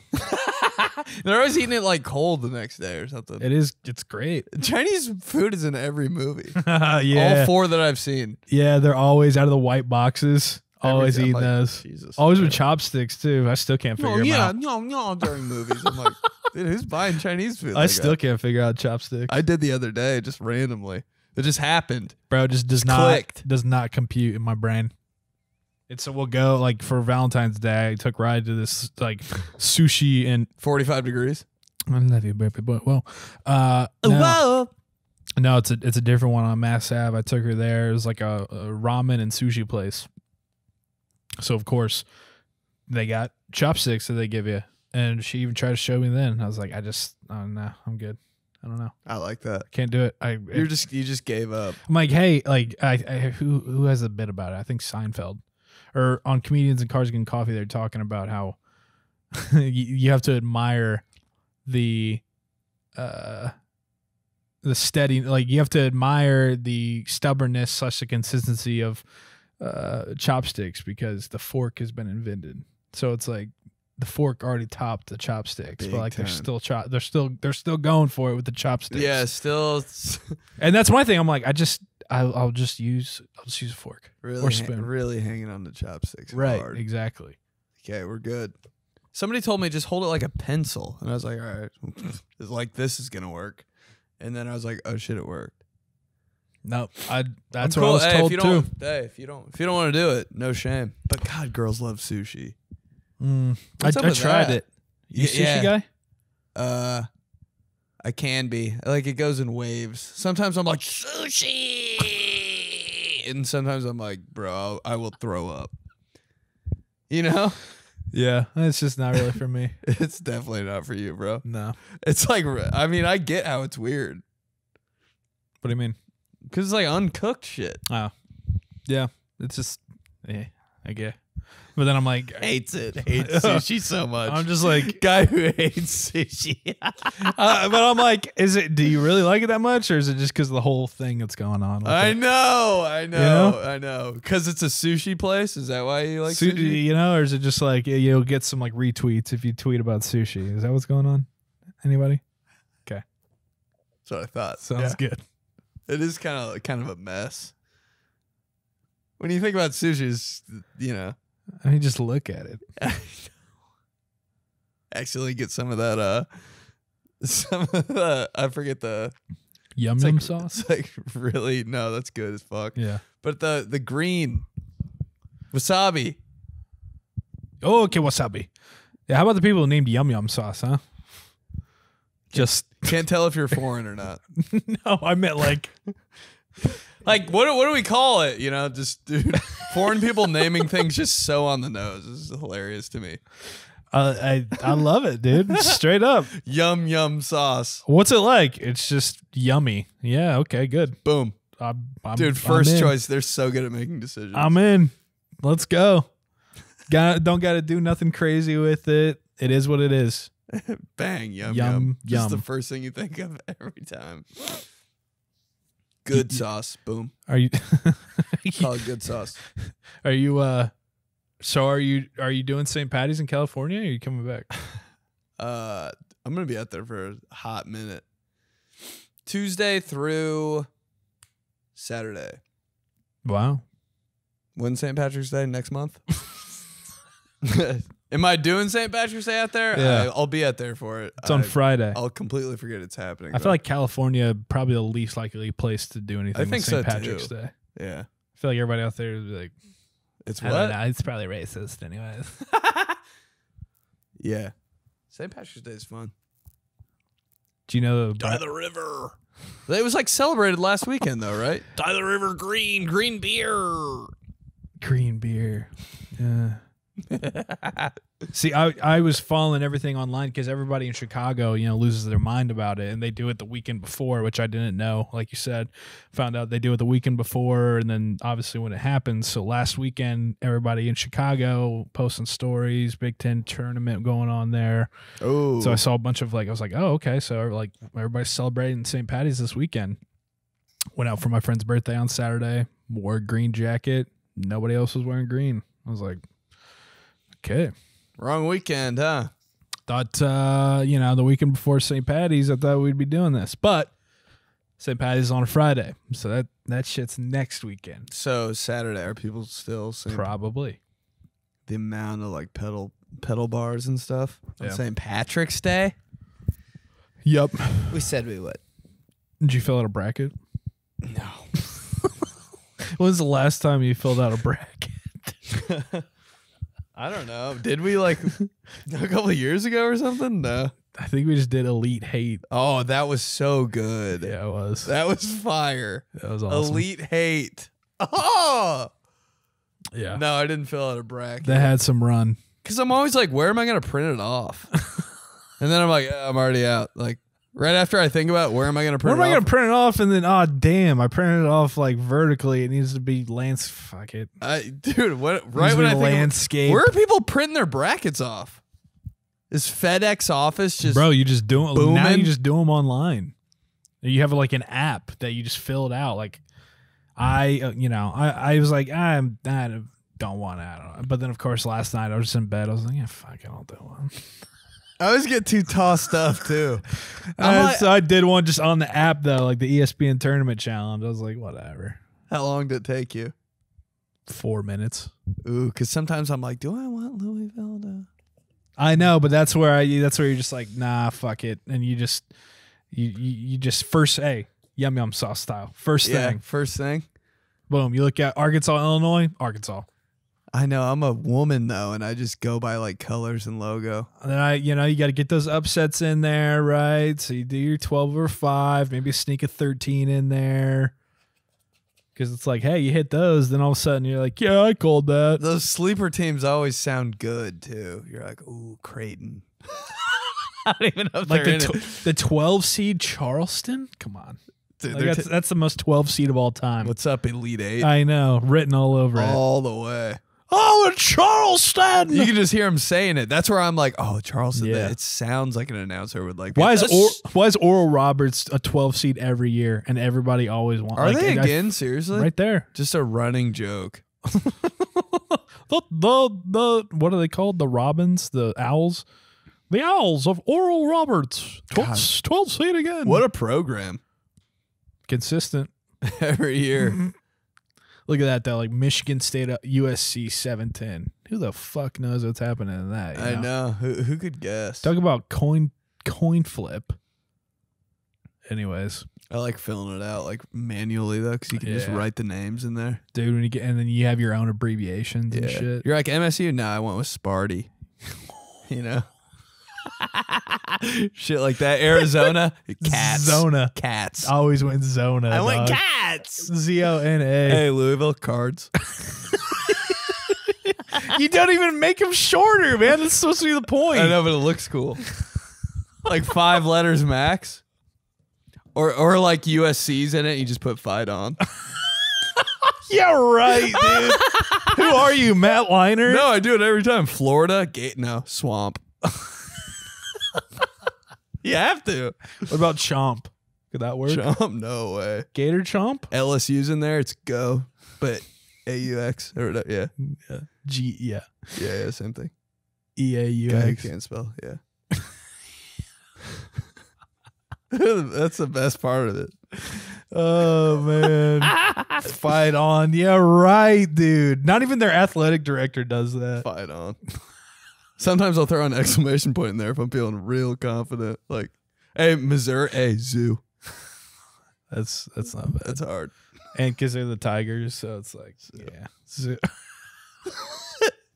They're always eating it like cold the next day or something. It's great. Chinese food is in every movie. Yeah. All 4 that I've seen. Yeah, they're always out of the white boxes. Always Every- I'm eating like, those. Jesus. Always with chopsticks too. I still can't figure them out. no, during movies. I'm like, dude, who's buying Chinese food? I like still that? can't figure out chopsticks. I did the other day, just randomly. It just happened. Bro, it just does clicked. not compute in my brain. It's so we'll go like for Valentine's Day. I took a ride to this like sushi and 45 degrees. I love you, baby boy. Well, Whoa. no, it's a different one on Mass Ave. I took her there. It was like a ramen and sushi place. So of course they got chopsticks that they give you, and she even tried to show me then. I was like, oh no, I'm good. I don't know. I like that. Can't do it. You just gave up. I'm like, hey, like who has a bit about it? I think Seinfeld, or on Comedians and Cars Getting Coffee, they're talking about how you have to admire the steady, like you have to admire the stubbornness / the consistency of chopsticks, because the fork has been invented. So it's like the fork already topped the chopsticks, Big but like time. they're still going for it with the chopsticks. Yeah, still And that's my thing. I'm like, I'll just use a fork or spoon. really hanging on the chopsticks. Right, Hard. exactly. Okay, we're good. Somebody told me just hold it like a pencil, and I was like, all right, it's like this is gonna work. And then I was like, oh shit, it worked. No, that's I'm what I cool. was Hey, told too. If you don't want to do it, no shame. But God, girls love sushi. I What's up with tried that? it. You sushi guy? I can be. Like, it goes in waves. Sometimes I'm like, sushi! And sometimes I'm like, bro, I will throw up. You know? Yeah, it's just not really for me. It's definitely not for you, bro. No. It's like, I mean, I get how it's weird. What do you mean? Because it's like uncooked shit. Oh, yeah. It's just, I get. But then I'm like, Hates sushi so much. I'm just like, guy who hates sushi. but I'm like, do you really like it that much, or is it just because of the whole thing that's going on? I know. know? Because it's a sushi place. Is that why you like sushi? You know, or is it just like you'll get some like retweets if you tweet about sushi? Is that what's going on? Anybody? Okay, That's what I thought. sounds good. It is kind of a mess. When you think about sushi, it's, you know. I mean, just look at it. Actually get some of that, I forget the Yum sauce. It's like really, no, that's good as fuck. Yeah. But the green wasabi. Oh, okay, wasabi. Yeah, how about the people who named Yum sauce, huh? Just Can't tell if you're foreign or not. no, I meant like Like, what do we call it? You know, just dude, foreign people naming things just so on the nose. This is hilarious to me. I love it, dude. Straight up. Yum sauce. What's it like? It's just yummy. Yeah, okay, good. Boom. Dude, first choice. They're so good at making decisions. I'm in. Let's go. Don't got to do nothing crazy with it. It is what it is. Bang, yum. Yum. Just the first thing you think of every time. Good sauce. Boom. Are you Call it good sauce. Are you so are you doing St. Patty's in California, or are you coming back? I'm gonna be out there for a hot minute. Tuesday through Saturday. Wow. When's St. Patrick's Day? Next month? Am I doing St. Patrick's Day out there? Yeah. I'll be out there for it. It's on Friday. I'll completely forget it's happening. I feel like California probably the least likely place to do anything I think with St. so, Patrick's too. Day. yeah. I feel like everybody out there is like, It's I what? don't know, it's probably racist anyways. Yeah. St. Patrick's Day is fun. Do you know the river. It was like celebrated last weekend though, right? Dye the river green beer. green beer? Yeah. See, I was following everything online because everybody in Chicago, loses their mind about it, and they do it the weekend before, which I didn't know. Like you said, found out they do it the weekend before, and then obviously when it happens. So last weekend, everybody in Chicago posting stories, Big Ten tournament going on there. Oh, so I saw a bunch of I was like, oh, okay, so like everybody's celebrating St. Patty's this weekend. Went out for my friend's birthday on Saturday, wore a green jacket. Nobody else was wearing green. I was like, okay. Wrong weekend, huh? Thought, the weekend before St. Patty's, I thought we'd be doing this. But St. Patty's is on a Friday. So that shit's next weekend. So Saturday, are people still saying Probably. the amount of like pedal bars and stuff on Yeah. St. Patrick's Day? Yep. We said we would. Did you fill out a bracket? No. When was the last time you filled out a bracket? I don't know. Did we like a couple of years ago or something? No. I think we just did Elite Hate. Oh, that was so good. Yeah, it was. That was fire. That was awesome. Elite Hate. Oh. Yeah. No, I didn't fill out a bracket. That had some run. Because I'm always like, where am I going to print it off? And then I'm like, I'm already out. Like, right after I think about where am I going to print it off? Where am I going to print it off? And then, oh, damn, I printed it off like vertically. It needs to be fuck it. Dude, what? Right when I think landscape. where are people printing their brackets off? Is FedEx office just Bro, you just do it. booming? Now you just do them online. You have like an app that you just fill it out. Like I was like, I don't want to. I don't know. But then of course last night I was just in bed. I was like, yeah, fuck it, I'll do one. I always get too tossed up too. So I did one just on the app though, like the ESPN tournament challenge. I was like, whatever. How long did it take you? 4 minutes. Ooh, because sometimes I'm like, do I want Louisville to? I know, but that's where you're just like, nah, fuck it, and you just first, hey, yum yum sauce style. First thing, boom. You look at Arkansas, Illinois, Arkansas. I know I'm a woman though, and I just go by like colors and logo. And then you got to get those upsets in there, right? So you do your 12 over 5, maybe sneak a 13 in there. Because it's like, hey, you hit those, then all of a sudden you're like, yeah, I called that. Those sleeper teams always sound good too. You're like, ooh, Creighton. I don't even know if Like they're in it. the 12 seed Charleston? Come on. Dude, Like that's the most 12 seed of all time. What's up, Elite Eight? I know. Written all over it. All the way. Oh, it's Charleston. You can just hear him saying it. That's where I'm like, oh, Charleston. Yeah. It sounds like an announcer would like. Why is Oral Roberts a 12 seed every year and everybody always wants? Are they again? Seriously? Right there. Just a running joke. the what are they called? The Robins, the Owls, the Owls of Oral Roberts. 12 seed again. What a program. Consistent Every year. Look at that though, like Michigan State, USC 7-10. Who the fuck knows what's happening in that? You I know. Who could guess? Talk about coin flip. Anyways, I like filling it out like manually though, because you can just write the names in there, dude. When you get and then you have your own abbreviations and shit. You're like MSU. No, I went with Sparty. You know, shit like that. Arizona, Cats. Zona. Cats. I always went Zona. I went dog. Cats. Zona. Hey, Louisville Cards. You don't even make them shorter, man. That's supposed to be the point. I know, but it looks cool. Like 5 letters max. Or like USC's in it, you just put fight on. Yeah, right, dude. Who are you, Matt Liner? No, I do it every time. Florida, Swamp. You have to. What about Chomp? Could that work? Chomp? No way. Gator Chomp? LSU's in there, it's go. But AUX or yeah. Yeah, same thing. Guy who EAUX. can't spell, yeah. That's the best part of it. Oh man. Fight on. Yeah, right, dude. Not even their athletic director does that. Fight on. Sometimes I'll throw an exclamation point in there if I'm feeling real confident. Like, hey, Missouri, hey, zoo. That's not bad. That's hard. And because they're the Tigers, so it's like, yeah. Zoo.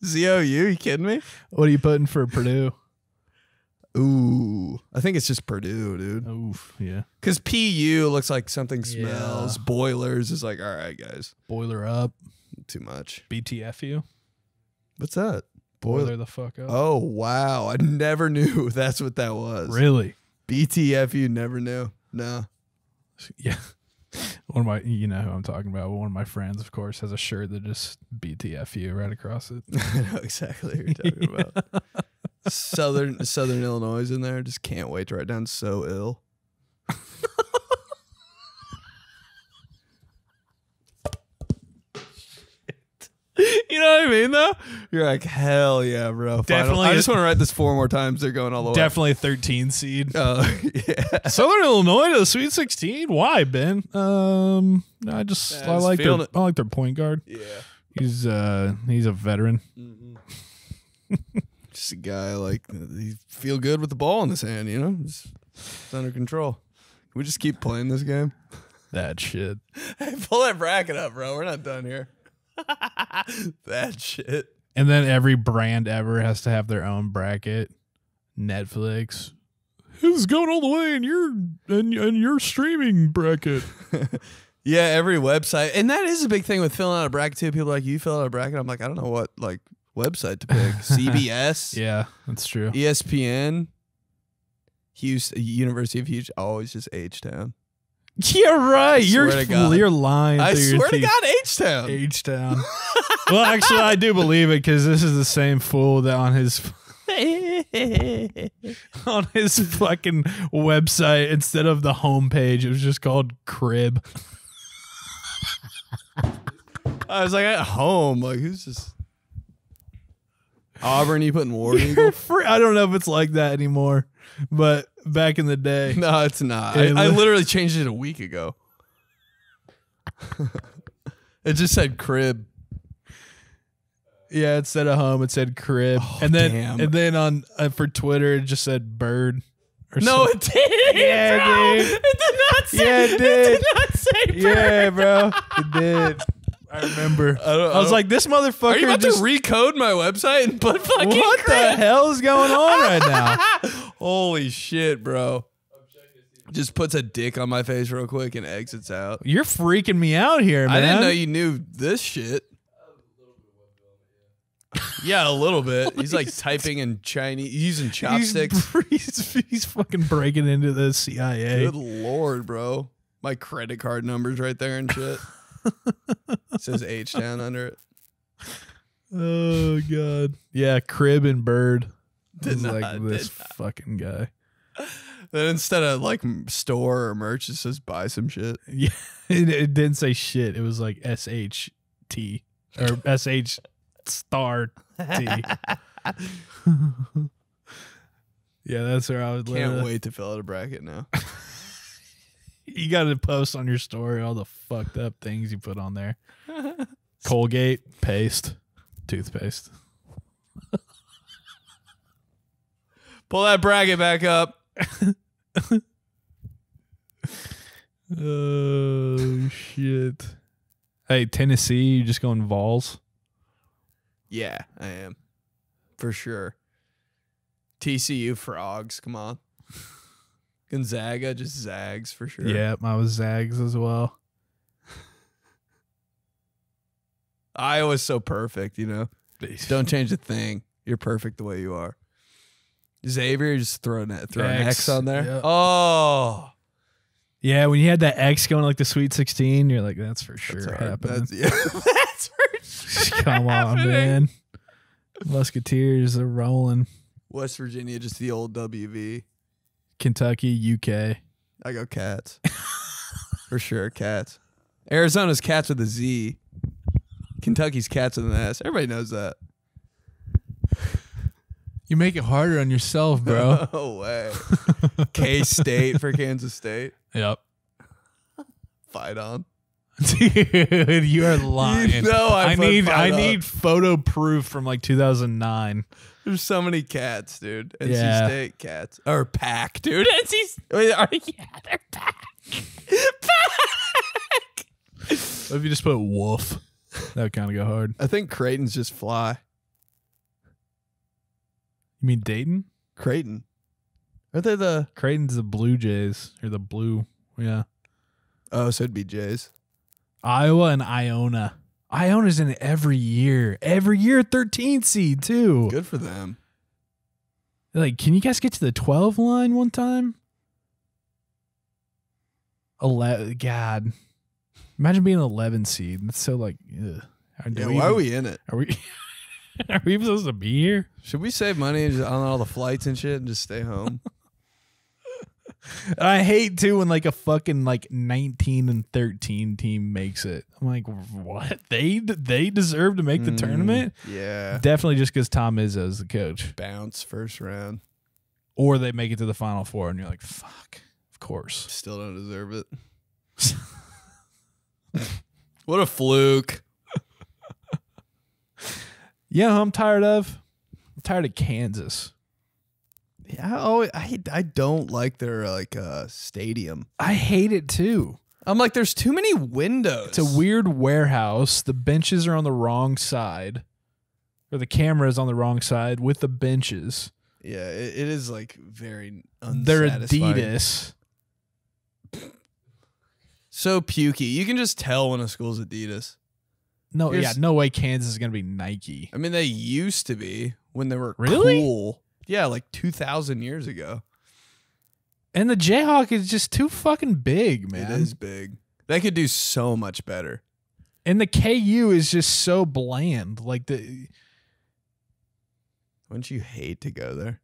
ZOU, you kidding me? What are you putting for Purdue? Ooh, I think it's just Purdue, dude. Oof, yeah. Because PU looks like something smells. Yeah. Boilers is like, all right, guys. Boiler up. Too much. BTFU. What's that? Boiler the fuck up. Oh, wow. I never knew that's what that was. Really? BTFU, never knew. No. Yeah. One of my, you know who I'm talking about. One of my friends, of course, has a shirt that just BTFU right across it. I know exactly what you're talking about. Southern Illinois is in there. Just can't wait to write down so ill. You know what I mean, though? You're like, hell yeah, bro. Definitely. I just want to write this 4 more times. They're going all the way. Definitely a 13 seed. Oh, yeah. Southern Illinois to the Sweet 16. Why, Ben? I like their point guard. Yeah. He's a veteran. Mm-hmm. Just a guy like he feel good with the ball in his hand, you know? It's under control. Can we just keep playing this game? That shit. Hey, pull that bracket up, bro. We're not done here. That shit. And then every brand ever has to have their own bracket. Netflix. Who's going all the way in your streaming bracket? Yeah, every website. And that is a big thing with filling out a bracket too. People are like, you fill out a bracket. I'm like, I don't know what like website to pick. CBS. Yeah, that's true. ESPN. University of Houston. Always just H-Town. Yeah, right. You're lying. I swear to God, H-Town. H-Town. Well, actually, I do believe it because this is the same fool that on his fucking website, instead of the homepage, it was just called Crib. I was like, at home. Like, who's this? Auburn, you putting War Eagle? I don't know if it's like that anymore, but back in the day. No, it's not. I literally changed it a week ago. It just said Crib. Yeah, instead of home, it said Crib. Oh, and then damn. and then on for Twitter, it just said Bird. No, it didn't. Yeah, bro. dude. It did not say. Yeah, it did. It did not say Bird. Yeah, bro. It did. I remember. I was like, this motherfucker. Are you about to recode my website and put fucking what Crib? the hell is going on right now? Holy shit, bro. Just puts a dick on my face real quick and exits out. You're freaking me out here, man. I didn't know you knew this shit. Yeah, a little bit. He's like typing in Chinese, using chopsticks. He's fucking breaking into the CIA. Good Lord, bro. My credit card number's right there and shit. It says H down under it. Oh, God. Yeah, Crib and Bird. Did not, like this fucking guy. Then instead of like store or merch, it says buy some shit. Yeah, it didn't say shit. It was like SHT or SH star T. Yeah, that's where I would live. Can't wait to fill out a bracket now. You got to post on your story all the fucked up things you put on there. Colgate, paste, toothpaste. Pull that bracket back up. Oh, shit. Hey, Tennessee, you just going Vols? Yeah, I am. For sure. TCU frogs, come on. Gonzaga, just Zags for sure. Yeah, I was Zags as well. Iowa's so perfect, you know? Don't change a thing. You're perfect the way you are. Xavier, just throw an X on there. Yep. Oh. Yeah, when you had that X going like the Sweet 16, you're like, that's for sure happening. That's for sure. Come on, man. Musketeers are rolling. West Virginia, just the old WV. Kentucky, UK. I go Cats. For sure, Cats. Arizona's Cats with a Z. Kentucky's Cats with an S. Everybody knows that. You make it harder on yourself, bro. No way. K-State for Kansas State. Yep. Fight on. Dude, you are lying. You know I need photo proof from like 2009. There's so many Cats, dude. NC Yeah. State Cats. Or Pack, dude. Yeah, they're Pack. Pack. What if you just put Wolf? That would kind of go hard. I think Creighton's just Fly. You mean Dayton? Creighton. Are they the... Creighton's the Blue Jays. Or the Blue. Yeah. Oh, so it'd be Jays. Iowa and Iona. Iona's in it every year. Every year, 13th seed, too. Good for them. Like, can you guys get to the 12 line one time? 11. God. Imagine being an 11 seed. That's so, like, ugh. Why are we in it? Are we even supposed to be here? Should we save money on all the flights and shit and just stay home? I hate too when like a fucking like 19 and 13 team makes it. I'm like, what? They deserve to make the tournament? Yeah. Definitely just because Tom Izzo is the coach. Bounce first round. Or they make it to the Final Four and you're like, fuck, of course. Still don't deserve it. What a fluke. Yeah, I'm tired of. I'm tired of Kansas. Yeah, I don't like their stadium. I hate it too. I'm like, there's too many windows. It's a weird warehouse. The benches are on the wrong side, or the camera is on the wrong side with the benches. Yeah, it is like very unsatisfying. They're Adidas. So pukey. You can just tell when a school's Adidas. No, no way Kansas is gonna be Nike. I mean, they used to be when they were really cool. Yeah, like 2,000 years ago. And the Jayhawk is just too fucking big, man. It is big. They could do so much better. And the KU is just so bland. Like Wouldn't you hate to go there?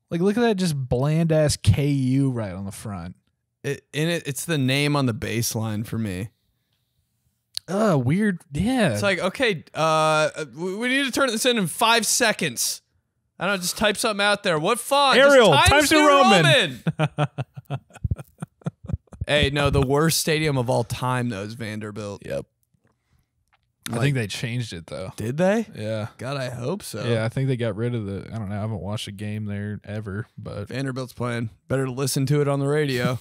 Like, look at that just bland ass KU right on the front. It's the name on the baseline for me. Weird. Yeah. It's like, okay, we need to turn this in 5 seconds. I don't know, just type something out there. What font? Arial, just Times New Roman. Hey, no, the worst stadium of all time, though, is Vanderbilt. Yep. I think they changed it, though. Did they? Yeah. God, I hope so. Yeah, I think they got rid of I don't know. I haven't watched a game there ever, but Vanderbilt's playing. Better to listen to it on the radio.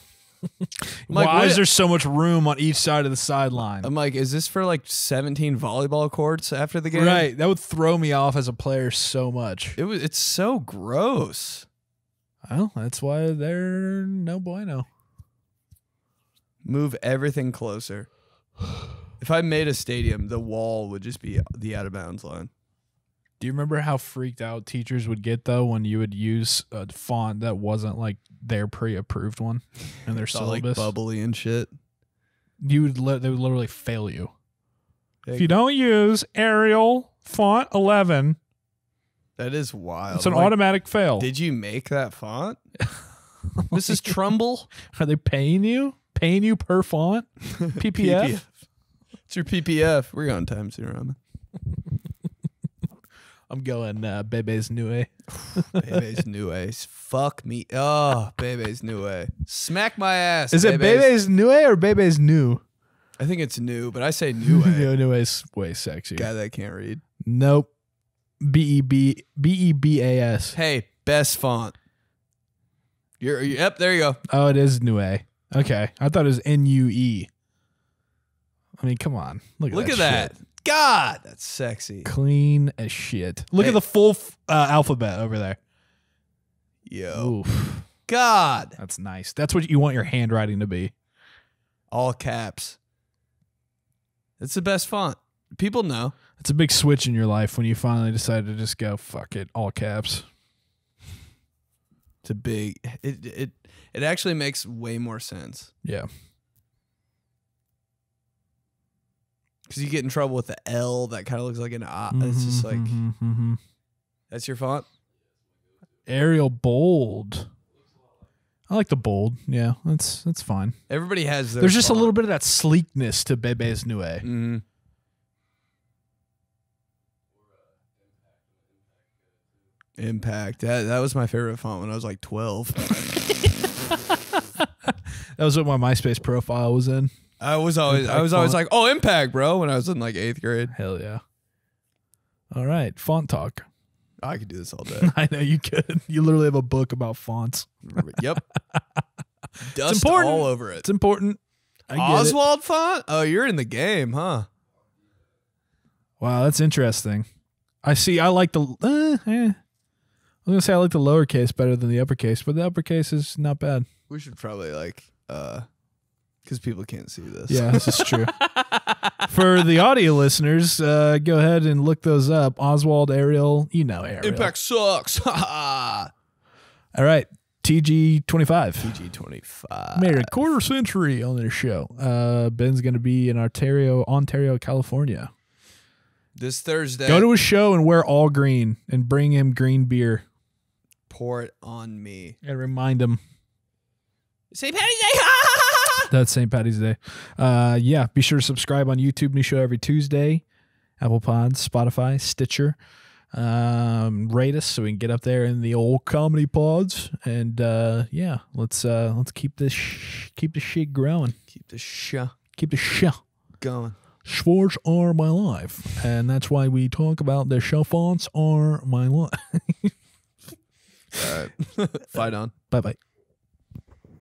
Why is there so much room on each side of the sideline? I'm like, is this for like 17 volleyball courts after the game? Right. That would throw me off as a player so much. It's so gross. Well, that's why they're no bueno. Move everything closer. If I made a stadium, the wall would just be the out of bounds line. Do you remember how freaked out teachers would get, though, when you would use a font that wasn't like their pre-approved one in their syllabus? Like bubbly and shit. They would literally fail you. If you don't use Arial font 11, that is wild. It's an automatic fail. Did you make that font? Mrs. Trumbull? Are they paying you? Paying you per font? PPF? It's your PPF. We're going Times New Roman. I'm going Bebe's New. Bebe's New. Fuck me. Oh, Bebe's New. Smack my ass. Is it Bebe's New or Bebe's New? I think it's new, but I say New. New is way sexier. Guy that can't read. Nope. BEBAS. Hey, best font. Yep, there you go. Oh, it is New. Okay. I thought it was NUE. I mean, come on. Look at that. God, that's sexy. Clean as shit. Look at the full alphabet over there. Yo. Oof. God. That's nice. That's what you want your handwriting to be. All caps. It's the best font. People know. It's a big switch in your life when you finally decide to just go, fuck it, all caps. It's a big... It actually makes way more sense. Yeah. Because you get in trouble with the L that kind of looks like an I. It's just like, that's your font? Arial bold. I like the bold. Yeah, that's fine. Everybody has their There's just font. a little bit of that sleekness to Bebe's New. Mm-hmm. Impact. That was my favorite font when I was like 12. That was what my MySpace profile was in. I was always like, oh, Impact, bro, when I was in like 8th grade. Hell yeah. All right, font talk. I could do this all day. I know you could. You literally have a book about fonts. Yep. Dust it's important. all over it. It's important. Oswald font? Oh, you're in the game, huh? Wow, that's interesting. I like the... I was going to say I like the lowercase better than the uppercase, but the uppercase is not bad. We should probably because people can't see this. Yeah, this is true. For the audio listeners, go ahead and look those up. Oswald, Ariel, you know Ariel. Impact sucks. All right. TG25. TG25. Made a quarter century on this show. Ben's going to be in Ontario, California. This Thursday. Go to a show and wear all green and bring him green beer. Pour it on me. And remind him. St. Patty's Day. That's St. Patty's Day. Yeah, be sure to subscribe on YouTube. New show every Tuesday. Apple Pods, Spotify, Stitcher. Rate us so we can get up there in the old comedy pods. And yeah, let's keep this shit growing. Keep the show Going. going. Schwartz are my life, and that's why we talk about the show fonts are my life. All right. Fight on. Bye bye.